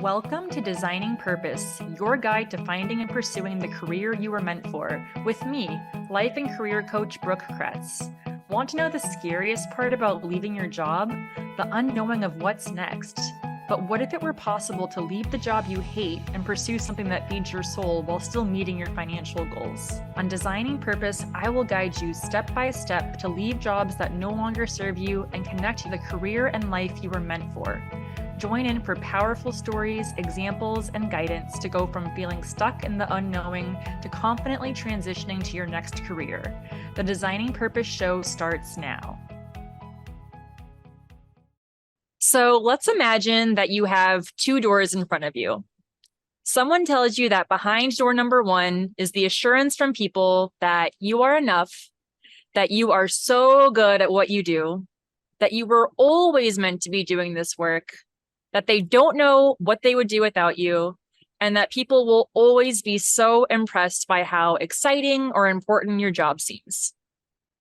Welcome to Designing Purpose, your guide to finding and pursuing the career you were meant for, with me, life and career coach Brooke Cretz. Want to know the scariest part about leaving your job? The unknowing of what's next. But what if it were possible to leave the job you hate and pursue something that feeds your soul while still meeting your financial goals? On Designing Purpose, I will guide you step by step to leave jobs that no longer serve you and connect to the career and life you were meant for. Join in for powerful stories, examples, and guidance to go from feeling stuck in the unknowing to confidently transitioning to your next career. The Designing Purpose show starts now. So let's imagine that you have two doors in front of you. Someone tells you that behind door number one is the assurance from people that you are enough, that you are so good at what you do, that you were always meant to be doing this work, that they don't know what they would do without you, and that people will always be so impressed by how exciting or important your job seems.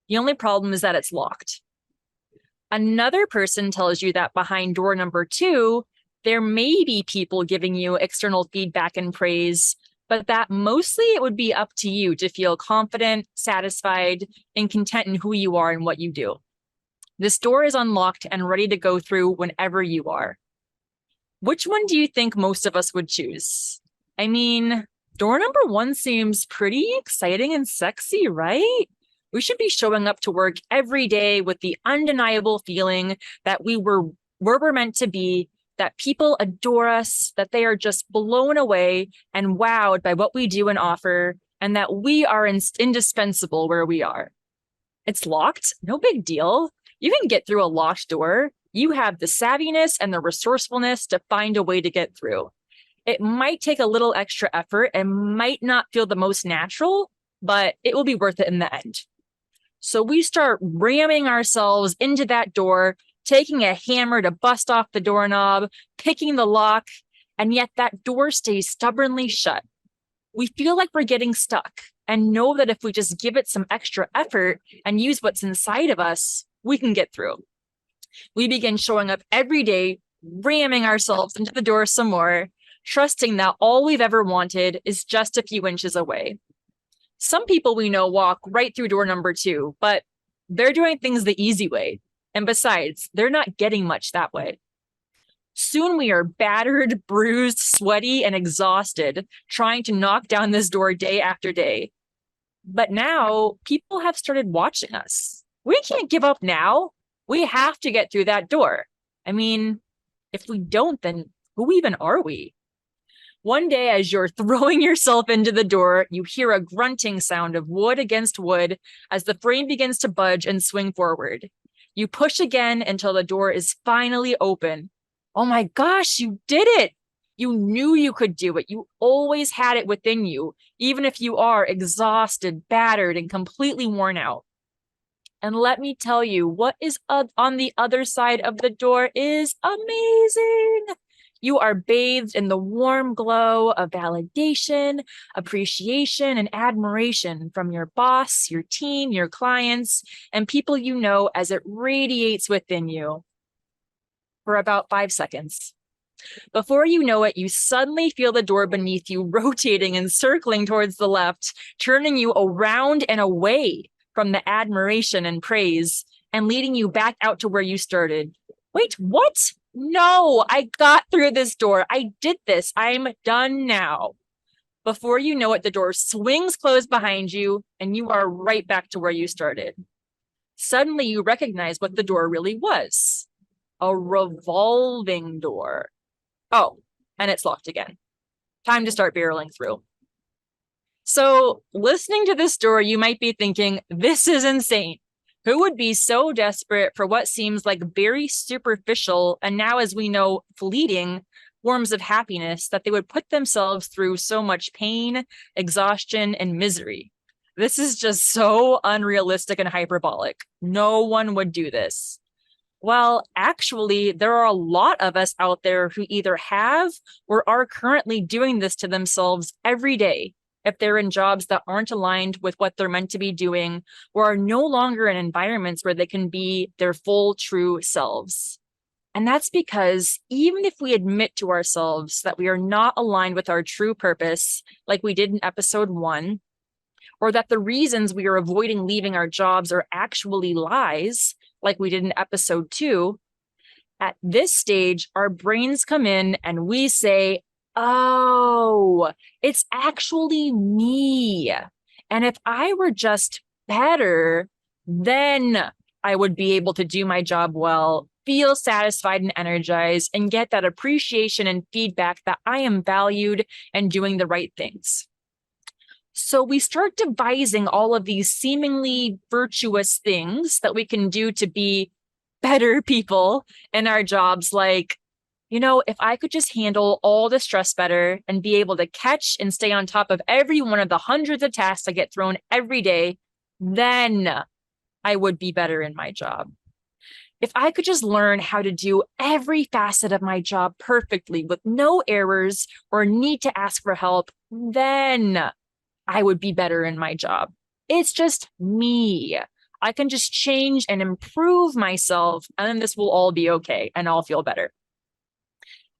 The only problem is that it's locked. Another person tells you that behind door number two, there may be people giving you external feedback and praise, but that mostly it would be up to you to feel confident, satisfied, and content in who you are and what you do. This door is unlocked and ready to go through whenever you are. Which one do you think most of us would choose? I mean, door number one seems pretty exciting and sexy, right? We should be showing up to work every day with the undeniable feeling that we were where we're meant to be, that people adore us, that they are just blown away and wowed by what we do and offer, and that we are indispensable where we are. It's locked, no big deal. You can get through a locked door. You have the savviness and the resourcefulness to find a way to get through. It might take a little extra effort and might not feel the most natural, but it will be worth it in the end. So we start ramming ourselves into that door, taking a hammer to bust off the doorknob, picking the lock, and yet that door stays stubbornly shut. We feel like we're getting stuck and know that if we just give it some extra effort and use what's inside of us, we can get through. We begin showing up every day, ramming ourselves into the door some more, trusting that all we've ever wanted is just a few inches away. Some people we know walk right through door number two, but they're doing things the easy way. And besides, they're not getting much that way. Soon we are battered, bruised, sweaty, and exhausted, trying to knock down this door day after day. But now people have started watching us. We can't give up now. We have to get through that door. I mean, if we don't, then who even are we? One day, as you're throwing yourself into the door, you hear a grunting sound of wood against wood as the frame begins to budge and swing forward. You push again until the door is finally open. Oh my gosh, you did it! You knew you could do it. You always had it within you, even if you are exhausted, battered, and completely worn out. And let me tell you, what is on the other side of the door is amazing. You are bathed in the warm glow of validation, appreciation, and admiration from your boss, your team, your clients, and people you know as it radiates within you for about 5 seconds. Before you know it, you suddenly feel the door beneath you rotating and circling towards the left, turning you around and away from the admiration and praise and leading you back out to where you started. Wait, what? No, I got through this door. I did this. I'm done now. Before you know it, the door swings closed behind you and you are right back to where you started. Suddenly you recognize what the door really was. A revolving door. Oh, and it's locked again. Time to start barreling through. So listening to this story, you might be thinking, this is insane. Who would be so desperate for what seems like very superficial and now, as we know, fleeting forms of happiness that they would put themselves through so much pain, exhaustion, and misery? This is just so unrealistic and hyperbolic. No one would do this. Well, actually, there are a lot of us out there who either have or are currently doing this to themselves every day, if they're in jobs that aren't aligned with what they're meant to be doing, or are no longer in environments where they can be their full, true selves. And that's because even if we admit to ourselves that we are not aligned with our true purpose, like we did in episode 1, or that the reasons we are avoiding leaving our jobs are actually lies, like we did in episode 2, at this stage, our brains come in and we say, oh, it's actually me. And if I were just better, then I would be able to do my job well, feel satisfied and energized, and get that appreciation and feedback that I am valued and doing the right things. So we start devising all of these seemingly virtuous things that we can do to be better people in our jobs. Like, if I could just handle all the stress better and be able to catch and stay on top of every one of the hundreds of tasks I get thrown every day, then I would be better in my job. If I could just learn how to do every facet of my job perfectly with no errors or need to ask for help, then I would be better in my job. It's just me. I can just change and improve myself, and then this will all be okay, and I'll feel better.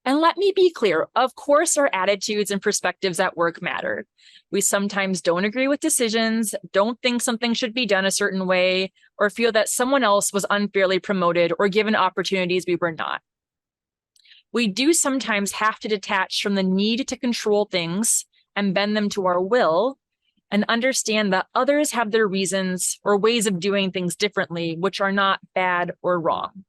And let me be clear, of course, our attitudes and perspectives at work matter. We sometimes don't agree with decisions, don't think something should be done a certain way, or feel that someone else was unfairly promoted or given opportunities we were not. We do sometimes have to detach from the need to control things and bend them to our will, and understand that others have their reasons or ways of doing things differently, which are not bad or wrong.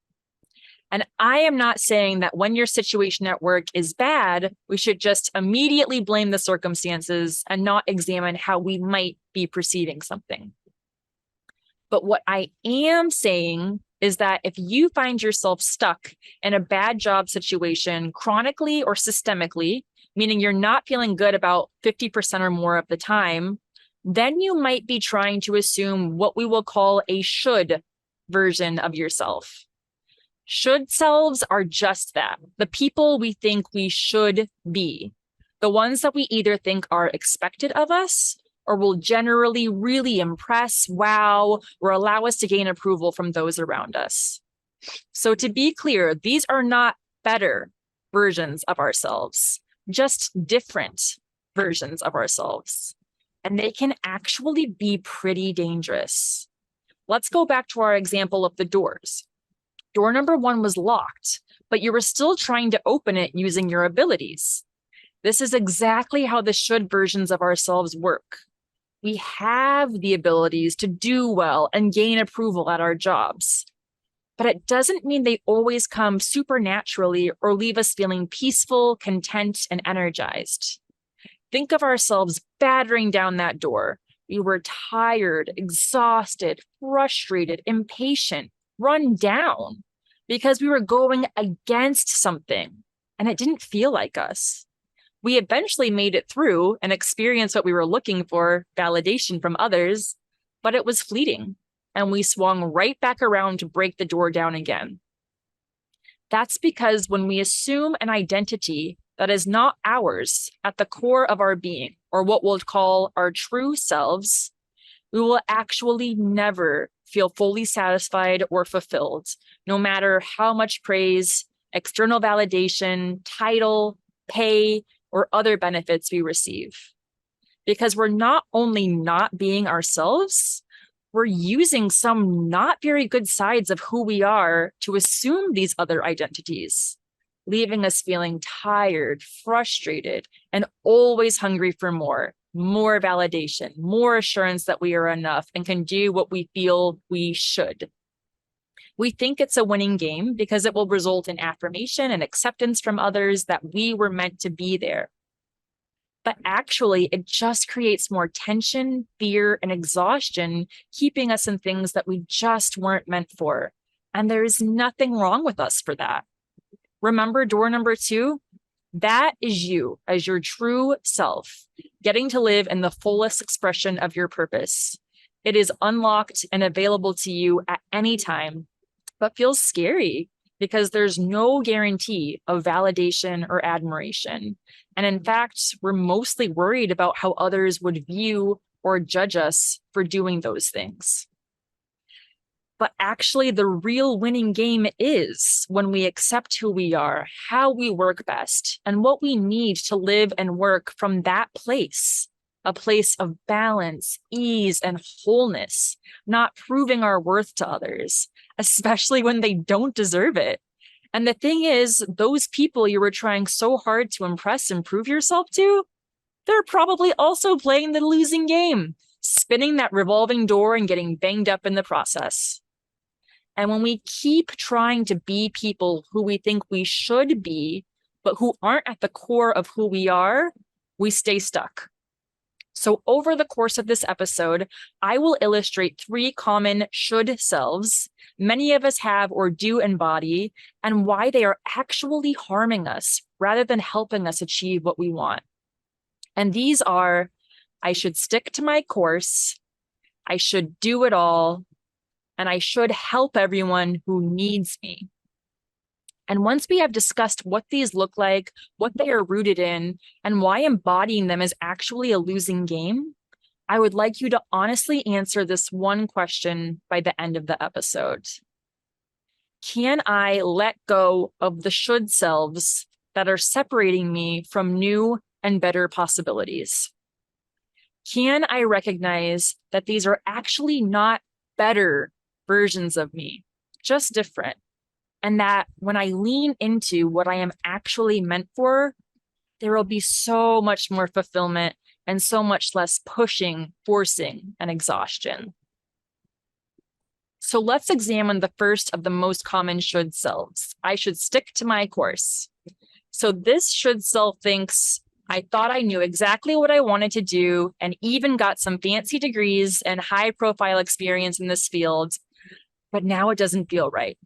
And I am not saying that when your situation at work is bad, we should just immediately blame the circumstances and not examine how we might be perceiving something. But what I am saying is that if you find yourself stuck in a bad job situation chronically or systemically, meaning you're not feeling good about 50% or more of the time, then you might be trying to assume what we will call a should version of yourself. Should selves are just that, the people we think we should be, the ones that we either think are expected of us or will generally really impress, wow, or allow us to gain approval from those around us. So to be clear, these are not better versions of ourselves, just different versions of ourselves. And they can actually be pretty dangerous. Let's go back to our example of the doors. Door number 1 was locked, but you were still trying to open it using your abilities. This is exactly how the should versions of ourselves work. We have the abilities to do well and gain approval at our jobs, but it doesn't mean they always come supernaturally or leave us feeling peaceful, content, and energized. Think of ourselves battering down that door. We were tired, exhausted, frustrated, impatient, run down because we were going against something and it didn't feel like us. We eventually made it through and experienced what we were looking for, validation from others, but it was fleeting and we swung right back around to break the door down again. That's because when we assume an identity that is not ours at the core of our being, or what we'll call our true selves, we will actually never feel fully satisfied or fulfilled, no matter how much praise, external validation, title, pay, or other benefits we receive. Because we're not only not being ourselves, we're using some not very good sides of who we are to assume these other identities, leaving us feeling tired, frustrated, and always hungry for more validation, more assurance that we are enough and can do what we feel we should. We think it's a winning game because it will result in affirmation and acceptance from others that we were meant to be there. But actually, it just creates more tension, fear, and exhaustion, keeping us in things that we just weren't meant for. And there is nothing wrong with us for that. Remember door number 2? That is you as your true self, getting to live in the fullest expression of your purpose. It is unlocked and available to you at any time, but feels scary because there's no guarantee of validation or admiration. And in fact, we're mostly worried about how others would view or judge us for doing those things. But actually, the real winning game is when we accept who we are, how we work best, and what we need to live and work from that place, a place of balance, ease, and wholeness, not proving our worth to others, especially when they don't deserve it. And the thing is, those people you were trying so hard to impress and prove yourself to, they're probably also playing the losing game, spinning that revolving door and getting banged up in the process. And when we keep trying to be people who we think we should be, but who aren't at the core of who we are, we stay stuck. So over the course of this episode, I will illustrate 3 common should selves many of us have or do embody, and why they are actually harming us rather than helping us achieve what we want. And these are, I should stick to my course, I should do it all, and I should help everyone who needs me. And once we have discussed what these look like, what they are rooted in, and why embodying them is actually a losing game, I would like you to honestly answer this one question by the end of the episode. Can I let go of the should selves that are separating me from new and better possibilities? Can I recognize that these are actually not better versions of me, just different? And that when I lean into what I am actually meant for, there will be so much more fulfillment and so much less pushing, forcing, and exhaustion. So let's examine the first of the most common should selves. I should stick to my course. So this should self thinks, I thought I knew exactly what I wanted to do and even got some fancy degrees and high profile experience in this field, but now it doesn't feel right.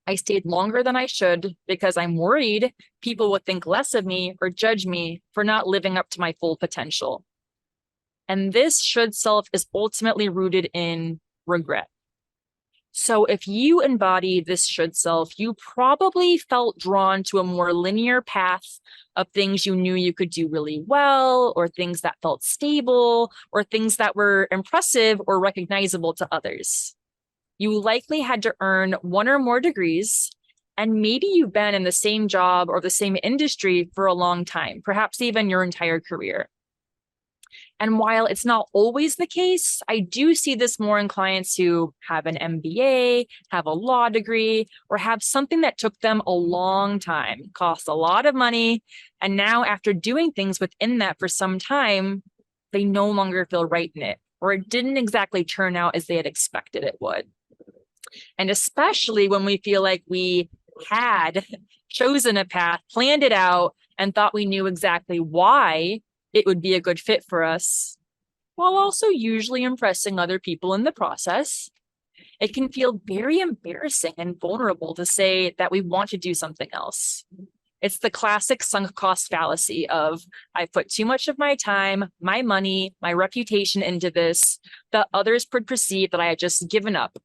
I stayed longer than I should because I'm worried people would think less of me or judge me for not living up to my full potential. And this should self is ultimately rooted in regret. So if you embody this should self, you probably felt drawn to a more linear path of things you knew you could do really well, or things that felt stable, or things that were impressive or recognizable to others. You likely had to earn 1 or more degrees, and maybe you've been in the same job or the same industry for a long time, perhaps even your entire career. And while it's not always the case, I do see this more in clients who have an MBA, have a law degree, or have something that took them a long time, cost a lot of money, and now after doing things within that for some time, they no longer feel right in it, or it didn't exactly turn out as they had expected it would. And especially when we feel like we had chosen a path, planned it out, and thought we knew exactly why it would be a good fit for us, while also usually impressing other people in the process, it can feel very embarrassing and vulnerable to say that we want to do something else. It's the classic sunk cost fallacy of, I put too much of my time, my money, my reputation into this, that others would perceive that I had just given up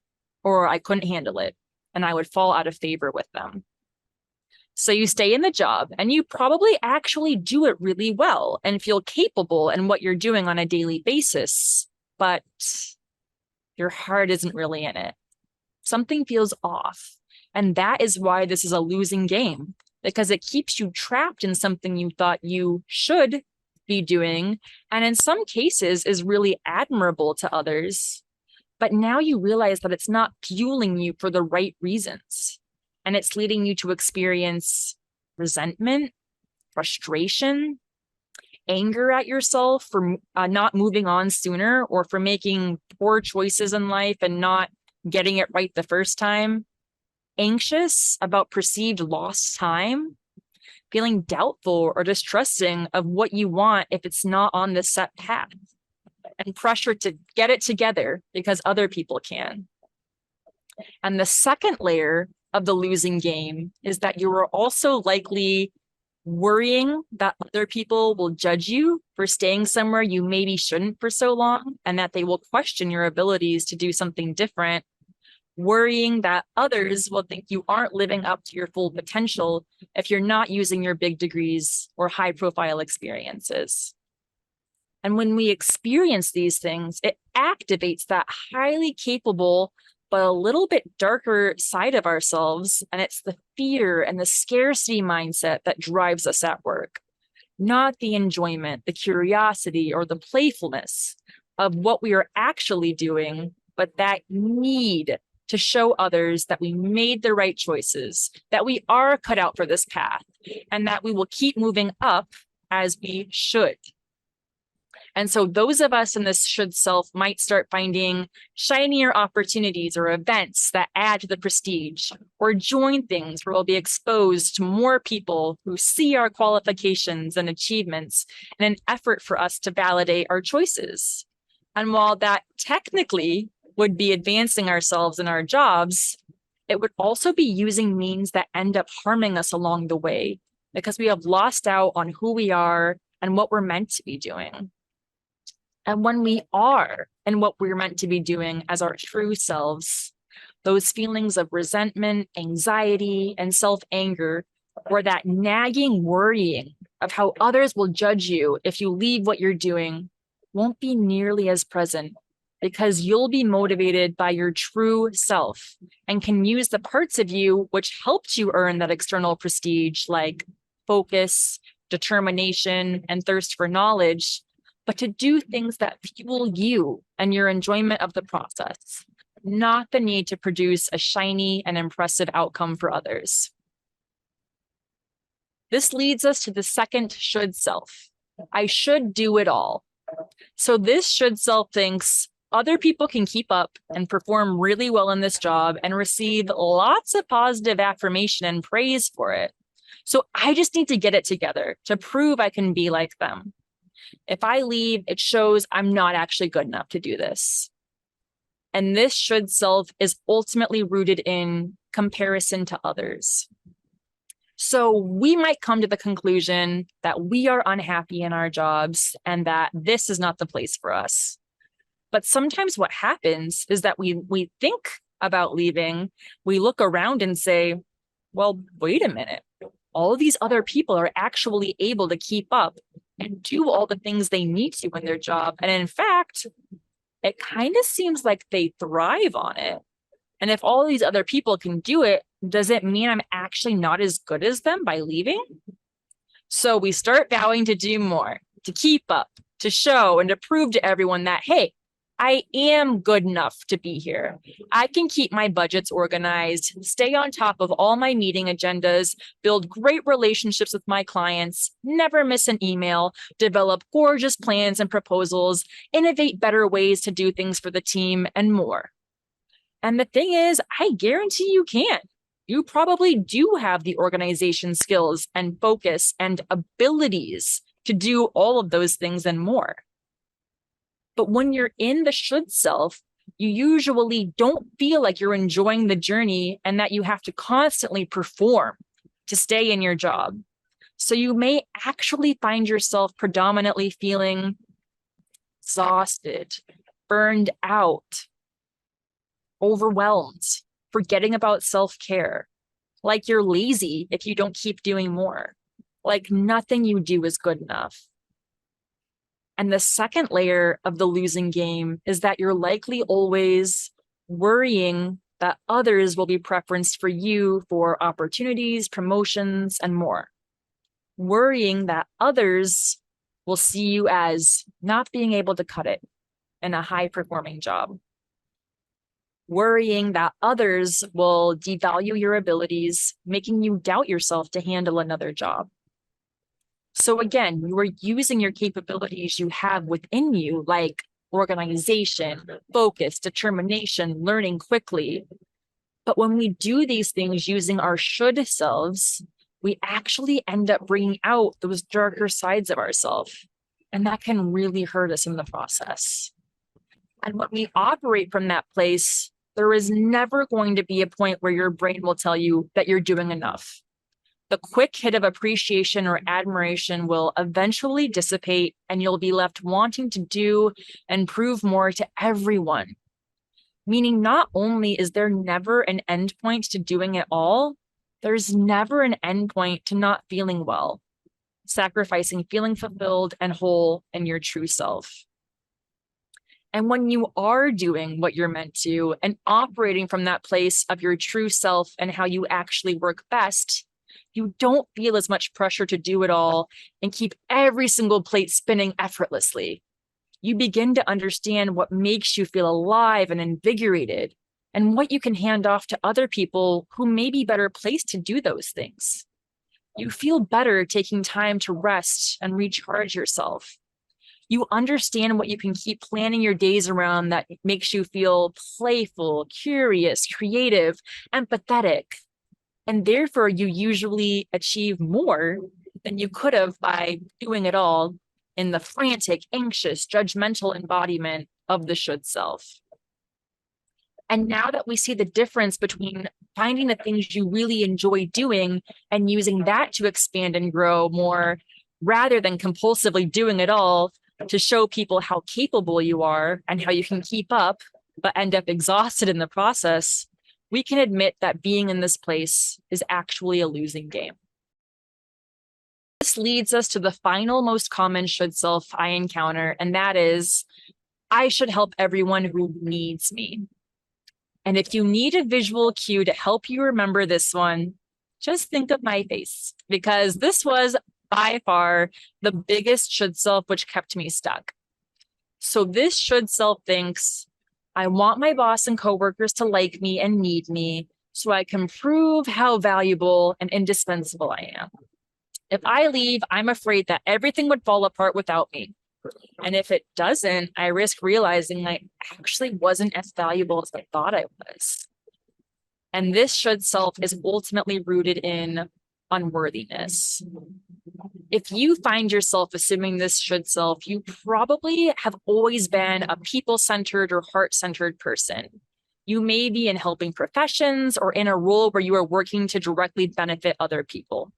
or I couldn't handle it, and I would fall out of favor with them. So you stay in the job and you probably actually do it really well and feel capable in what you're doing on a daily basis, but your heart isn't really in it. Something feels off. And that is why this is a losing game, because it keeps you trapped in something you thought you should be doing, and in some cases is really admirable to others. But now you realize that it's not fueling you for the right reasons. And it's leading you to experience resentment, frustration, anger at yourself for not moving on sooner, or for making poor choices in life and not getting it right the first time, anxious about perceived lost time, feeling doubtful or distrusting of what you want if it's not on the set path, and pressure to get it together because other people can. And the second layer of the losing game is that you are also likely worrying that other people will judge you for staying somewhere you maybe shouldn't for so long, and that they will question your abilities to do something different, worrying that others will think you aren't living up to your full potential if you're not using your big degrees or high profile experiences. And when we experience these things, it activates that highly capable but a little bit darker side of ourselves, and it's the fear and the scarcity mindset that drives us at work, not the enjoyment, the curiosity, or the playfulness of what we are actually doing, but that need to show others that we made the right choices, that we are cut out for this path, and that we will keep moving up as we should. And so those of us in this should self might start finding shinier opportunities or events that add to the prestige, or join things where we'll be exposed to more people who see our qualifications and achievements in an effort for us to validate our choices. And while that technically would be advancing ourselves in our jobs, it would also be using means that end up harming us along the way because we have lost out on who we are and what we're meant to be doing. And when we are and what we're meant to be doing as our true selves, those feelings of resentment, anxiety, and self-anger, or that nagging worrying of how others will judge you if you leave what you're doing, won't be nearly as present because you'll be motivated by your true self and can use the parts of you which helped you earn that external prestige, like focus, determination, and thirst for knowledge, but to do things that fuel you and your enjoyment of the process, not the need to produce a shiny and impressive outcome for others. This leads us to the second should self. I should do it all. So this should self thinks other people can keep up and perform really well in this job and receive lots of positive affirmation and praise for it. So I just need to get it together to prove I can be like them. If I leave, it shows I'm not actually good enough to do this. And this should self is ultimately rooted in comparison to others. So we might come to the conclusion that we are unhappy in our jobs and that this is not the place for us. But sometimes what happens is that we think about leaving, we look around and say, well, wait a minute. All of these other people are actually able to keep up and do all the things they need to in their job. And in fact, it kind of seems like they thrive on it. And if all these other people can do it, does it mean I'm actually not as good as them by leaving? So we start vowing to do more, to keep up, to show and to prove to everyone that, hey, I am good enough to be here. I can keep my budgets organized, stay on top of all my meeting agendas, build great relationships with my clients, never miss an email, develop gorgeous plans and proposals, innovate better ways to do things for the team, and more. And the thing is, I guarantee you can. You probably do have the organization skills and focus and abilities to do all of those things and more. But when you're in the should self, you usually don't feel like you're enjoying the journey and that you have to constantly perform to stay in your job. So you may actually find yourself predominantly feeling exhausted, burned out, overwhelmed, forgetting about self-care, like you're lazy if you don't keep doing more, like nothing you do is good enough. And the second layer of the losing game is that you're likely always worrying that others will be preferenced for you for opportunities, promotions, and more. Worrying that others will see you as not being able to cut it in a high-performing job. Worrying that others will devalue your abilities, making you doubt yourself to handle another job. So again, you are using your capabilities you have within you, like organization, focus, determination, learning quickly. But when we do these things using our should selves, we actually end up bringing out those darker sides of ourselves. And that can really hurt us in the process. And when we operate from that place, there is never going to be a point where your brain will tell you that you're doing enough. The quick hit of appreciation or admiration will eventually dissipate, and you'll be left wanting to do and prove more to everyone. Meaning not only is there never an end point to doing it all, there's never an end point to not feeling well, sacrificing feeling fulfilled and whole in your true self. And when you are doing what you're meant to and operating from that place of your true self and how you actually work best, you don't feel as much pressure to do it all and keep every single plate spinning effortlessly. You begin to understand what makes you feel alive and invigorated and what you can hand off to other people who may be better placed to do those things. You feel better taking time to rest and recharge yourself. You understand what you can keep planning your days around that makes you feel playful, curious, creative, empathetic. And therefore, you usually achieve more than you could have by doing it all in the frantic, anxious, judgmental embodiment of the should self. And now that we see the difference between finding the things you really enjoy doing and using that to expand and grow more, rather than compulsively doing it all to show people how capable you are and how you can keep up, but end up exhausted in the process, we can admit that being in this place is actually a losing game. This leads us to the final most common should self I encounter, and that is, I should help everyone who needs me. And if you need a visual cue to help you remember this one, just think of my face, because this was by far the biggest should self which kept me stuck. So this should self thinks, I want my boss and coworkers to like me and need me so I can prove how valuable and indispensable I am. If I leave, I'm afraid that everything would fall apart without me. And if it doesn't, I risk realizing I actually wasn't as valuable as I thought I was. And this should self is ultimately rooted in unworthiness. If you find yourself assuming this should self, you probably have always been a people-centered or heart-centered person. You may be in helping professions or in a role where you are working to directly benefit other people.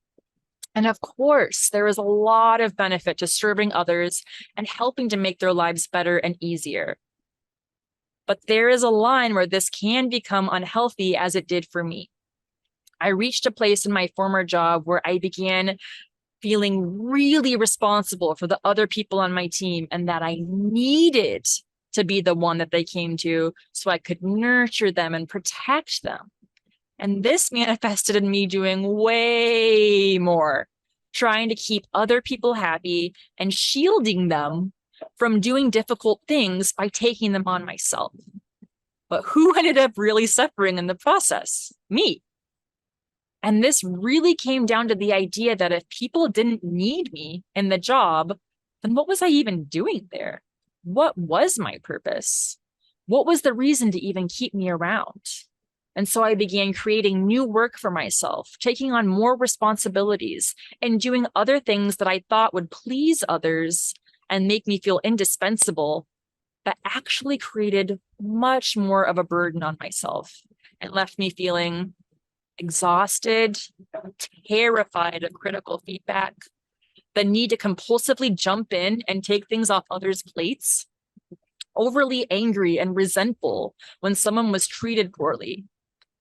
And of course, there is a lot of benefit to serving others and helping to make their lives better and easier. But there is a line where this can become unhealthy, as it did for me. I reached a place in my former job where I began feeling really responsible for the other people on my team and that I needed to be the one that they came to so I could nurture them and protect them. And this manifested in me doing way more, trying to keep other people happy and shielding them from doing difficult things by taking them on myself. But who ended up really suffering in the process? Me. And this really came down to the idea that if people didn't need me in the job, then what was I even doing there? What was my purpose? What was the reason to even keep me around? And so I began creating new work for myself, taking on more responsibilities, and doing other things that I thought would please others and make me feel indispensable, but actually created much more of a burden on myself and left me feeling exhausted, terrified of critical feedback, the need to compulsively jump in and take things off others' plates, overly angry and resentful when someone was treated poorly,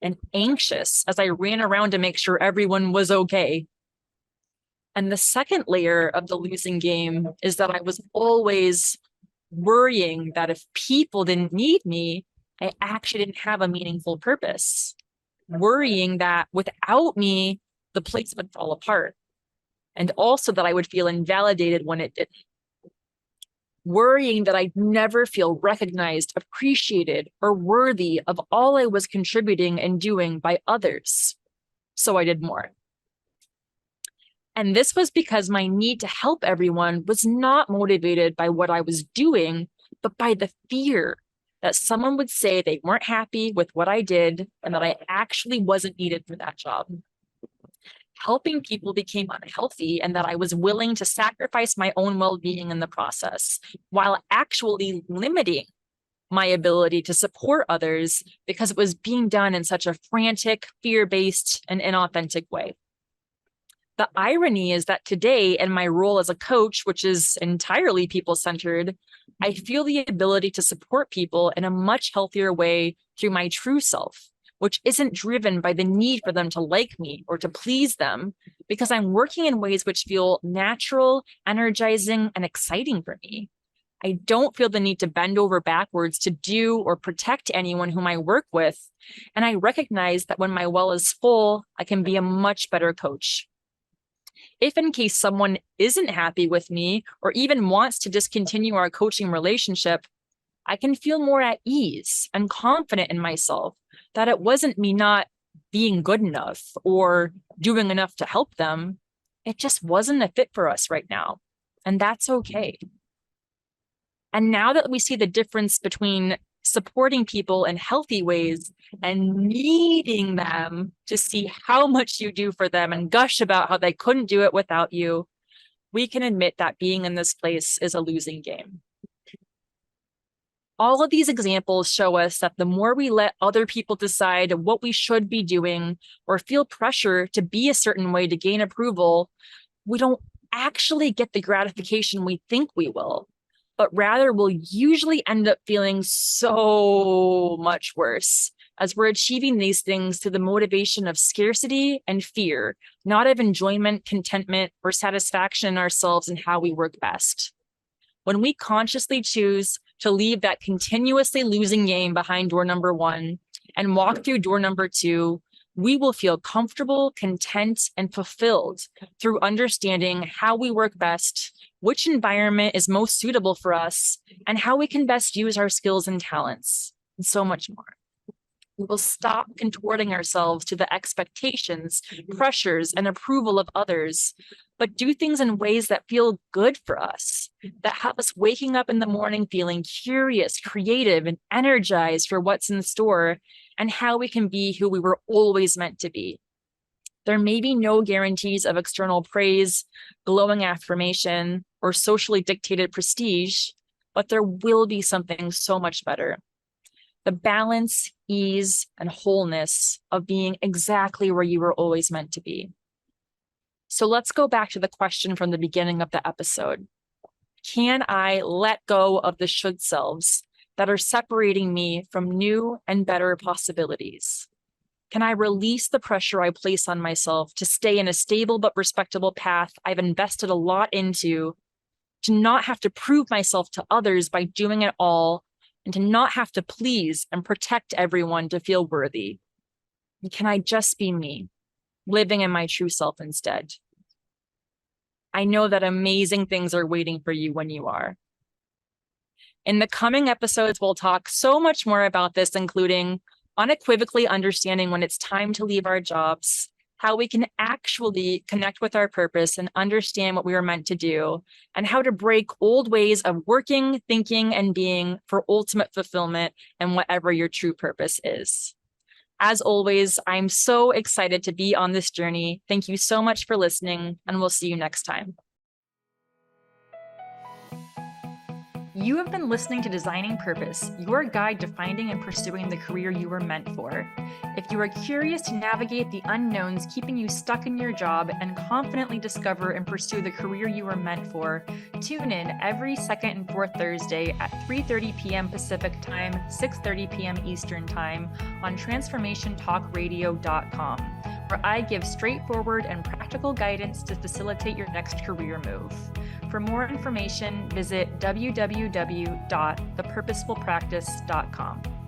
and anxious as I ran around to make sure everyone was okay. And the second layer of the losing game is that I was always worrying that if people didn't need me, I actually didn't have a meaningful purpose. Worrying that without me, the place would fall apart. And also that I would feel invalidated when it didn't. Worrying that I'd never feel recognized, appreciated, or worthy of all I was contributing and doing by others. So I did more. And this was because my need to help everyone was not motivated by what I was doing, but by the fear that someone would say they weren't happy with what I did and that I actually wasn't needed for that job. Helping people became unhealthy and that I was willing to sacrifice my own well-being in the process while actually limiting my ability to support others because it was being done in such a frantic, fear-based, and inauthentic way. The irony is that today, in my role as a coach, which is entirely people-centered, I feel the ability to support people in a much healthier way through my true self, which isn't driven by the need for them to like me or to please them, because I'm working in ways which feel natural, energizing, and exciting for me. I don't feel the need to bend over backwards to do or protect anyone whom I work with. And I recognize that when my well is full, I can be a much better coach. If in case someone isn't happy with me or even wants to discontinue our coaching relationship, I can feel more at ease and confident in myself that it wasn't me not being good enough or doing enough to help them. It just wasn't a fit for us right now. And that's okay. And now that we see the difference between supporting people in healthy ways and needing them to see how much you do for them and gush about how they couldn't do it without you, we can admit that being in this place is a losing game. All of these examples show us that the more we let other people decide what we should be doing or feel pressure to be a certain way to gain approval, we don't actually get the gratification we think we will, but rather we'll usually end up feeling so much worse as we're achieving these things through the motivation of scarcity and fear, not of enjoyment, contentment, or satisfaction in ourselves and how we work best. When we consciously choose to leave that continuously losing game behind door number 1 and walk through door number 2, we will feel comfortable, content, and fulfilled through understanding how we work best, which environment is most suitable for us, and how we can best use our skills and talents, and so much more. We will stop contorting ourselves to the expectations, pressures, and approval of others, but do things in ways that feel good for us, that have us waking up in the morning feeling curious, creative, and energized for what's in store and how we can be who we were always meant to be. There may be no guarantees of external praise, glowing affirmation, or socially dictated prestige, but there will be something so much better. The balance, ease, and wholeness of being exactly where you were always meant to be. So let's go back to the question from the beginning of the episode. Can I let go of the should selves that are separating me from new and better possibilities? Can I release the pressure I place on myself to stay in a stable but respectable path I've invested a lot into, to not have to prove myself to others by doing it all, and to not have to please and protect everyone to feel worthy? And can I just be me, living in my true self instead? I know that amazing things are waiting for you when you are. In the coming episodes, we'll talk so much more about this, including unequivocally understanding when it's time to leave our jobs, how we can actually connect with our purpose and understand what we were meant to do, and how to break old ways of working, thinking, and being for ultimate fulfillment and whatever your true purpose is. As always, I'm so excited to be on this journey. Thank you so much for listening, and we'll see you next time. You have been listening to Designing Purpose, your guide to finding and pursuing the career you were meant for. If you are curious to navigate the unknowns keeping you stuck in your job and confidently discover and pursue the career you were meant for, tune in every second and fourth Thursday at 3:30 p.m. Pacific Time, 6:30 p.m. Eastern Time on transformationtalkradio.com, where I give straightforward and practical guidance to facilitate your next career move. For more information, visit www.thepurposefulpractice.com.